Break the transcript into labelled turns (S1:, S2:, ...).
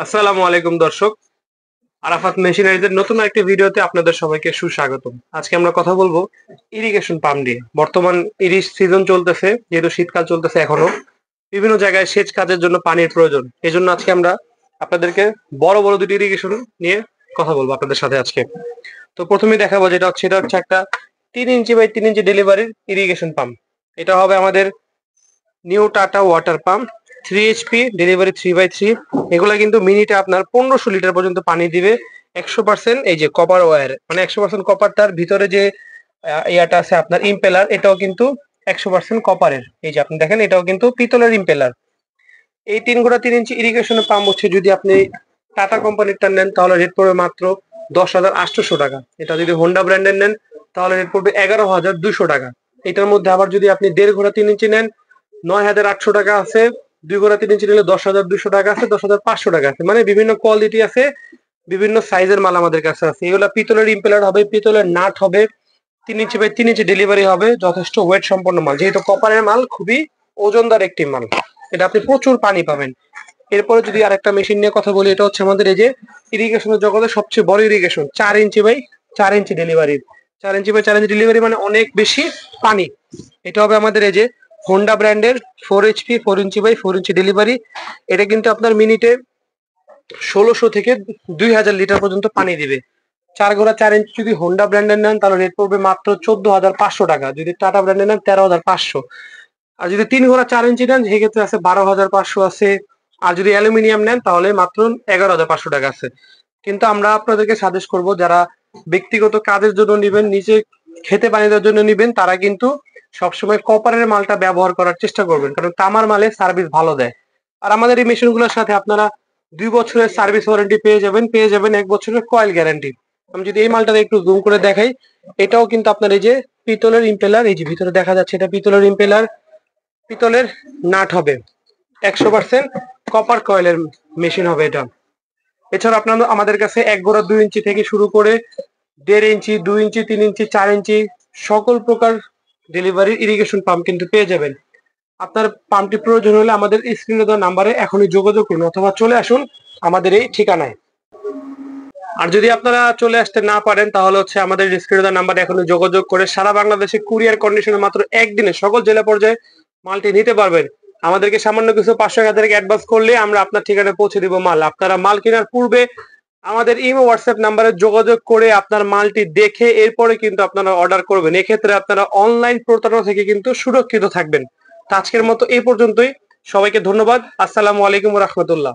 S1: আসসালামু আলাইকুম দর্শক। আরাফাত মেশিনারিজের নতুন একটি ভিডিওতে আপনাদের সবাইকে সুস্বাগতম। আজকে আমরা কথা বলবো ইরিগেশন পাম্প নিয়ে। বর্তমান ইরিশ সিজন চলতেছে, যেহেতু শীতকাল চলতেছে এখনো বিভিন্ন জায়গায় সেচ কাজের জন্য পানির প্রয়োজন। এজন্য আজকে আমরা আপনাদেরকে বড় বড় দুটি ইরিগেশন নিয়ে কথা বলবো আপনাদের সাথে আজকে। তো প্রথমেই দেখাবো এটা হচ্ছে একটা 3 ইঞ্চি বাই 3 ইঞ্চি ডেলিভারির ইরিগেশন পাম্প। এটা হবে আমাদের new tata water pump 3 HP delivery 3/3। এগুলা কিন্তু মিনিটে আপনার 1500 লিটার পর্যন্ত পানি দিবে। 100% এই যে কপার ওয়্যার, মানে 100% কপার। তার ভিতরে যে ইয়াটা আছে আপনার ইম্পেলার, এটাও কিন্তু 100% কপারের। এই যে আপনি দেখেন, এটাও কিন্তু পিতলের ইম্পেলার। এই 3x3 ইঞ্চি ইরিগেশন পাম্প হচ্ছে, যদি আপনি টাটা কোম্পানিরটা নেন তাহলে রেট পড়বে মাত্র 10,800 টাকা। এটা যদি হোন্ডা ব্র্যান্ডের নেন তাহলে রেট পড়বে 11,200 টাকা। এটার মধ্যে আবার যদি আপনি 1.5x3 ইঞ্চি নেন 9,800 টাকা আছে। 2x3 ইঞ্চি নিলে 10,200 টাকা আছে, 10,500 টাকা আছে। মানে বিভিন্ন কোয়ালিটি আছে, বিভিন্ন সাইজের মাল আমাদের কাছে আছে। এগুলা পিতলের ইম্পেলার হবে, পিতলের নাট হবে, 3 ইঞ্চি বাই 3 ইঞ্চি ডেলিভারি হবে, যথেষ্ট ওয়েট সম্পন্ন মাল। যেহেতু কপারের মাল খুবই ওজনদার একটি মাল, এটা আপনি প্রচুর পানি পাবেন। এরপরে যদি আরেকটা মেশিন নিয়ে কথা বলি, এটা হচ্ছে আমাদের এই যে ইরিগেশনের জগতে সবচেয়ে বড় irrigation, 4 inch by 4 inch delivery. 4 inch by 4 inch delivery মানে অনেক বেশি পানি। এটা হবে আমাদের এই যে হোন্ডা ব্র্যান্ডের 4 HP 4 inch by 4 inch delivery. এটা কিন্তু আপনার মিনিটে 1600 থেকে 2000 লিটার পর্যন্ত পানি দিবে। 4x4 ইঞ্চি যদি হোন্ডা ব্র্যান্ডের নেন তাহলে রেট পড়বে মাত্র 14,500 টাকা। যদি টাটা ব্র্যান্ডের নেন 13,500। আর যদি 3x4 ইঞ্চি নেন সেক্ষেত্রে আছে 12,500 আছে। আর যদি অ্যালুমিনিয়াম নেন তাহলে মাত্র 11,500 টাকা আছে। কিন্তু আমরা আপনাদেরকে সাজেস্ট করব, যারা ব্যক্তিগত কাজের জন্য নিবেন, নিজে খেতে পানি দেওয়ার জন্য নিবেন, তারা কিন্তু সবসময় কপারের মালটা ব্যবহার করার চেষ্টা করবেন, কারণ তামার মালে সার্ভিস ভালো দেয়। আর আমাদের এই মেশিনগুলোর সাথে আপনারা 2 বছরের সার্ভিস ওয়ারেন্টি পেয়ে যাবেন 1 বছরের কয়েল গ্যারান্টি। আমি যদি এই মালটা একটু জুম করে দেখাই, এটাও কিন্তু আপনার এই যে পিতলের ইম্পেলার, এই যে ভিতরে দেখা যাচ্ছে এটা পিতলের ইম্পেলার, পিতলের নাট হবে, 100% কপার কয়েলের মেশিন হবে এটা। এছাড়া আপনার আমাদের কাছে 1 গোড়া 2 ইঞ্চি থেকে শুরু করে 1.5 ইঞ্চি, 2 ইঞ্চি, 3 ইঞ্চি, 4 ইঞ্চি সকল প্রকার ডেলিভারি ইরিগেশন পাম্প কিন্তু পেয়ে যাবেন। আপনার পাম্পটি প্রয়োজন হলে আমাদের স্ক্রিনে দেওয়া নাম্বারে এখনই যোগাযোগ করুন, অথবা চলে আসুন আমাদের এই ঠিকানায়। আর যদি আপনারা চলে আসতে না পারেন তাহলে হচ্ছে আমাদের স্ক্রিনে দেওয়া নাম্বারে এখনই যোগাযোগ করে সারা বাংলাদেশে কুরিয়ার কন্ডিশনে মাত্র একদিনে সকল জেলা পর্যায়ে মালটি নিতে পারবেন। আমাদেরকে সামান্য কিছু 500 টাকা থেকে অ্যাডভান্স করলে আমরা আপনার ঠিকানায় পৌঁছে দিব মাল। আপনারা মাল কেনার পূর্বে আমাদের ইমো হোয়াটসঅ্যাপ নাম্বারে যোগাযোগ করে আপনার মালটি দেখে এরপরে কিন্তু আপনারা অর্ডার করবেন। এক্ষেত্রে আপনারা অনলাইন প্রতারণা থেকে কিন্তু সুরক্ষিত থাকবেন। তো আজকের মতো এই পর্যন্তই। সবাইকে ধন্যবাদ। আসসালামু আলাইকুম রহমতুল্লাহ।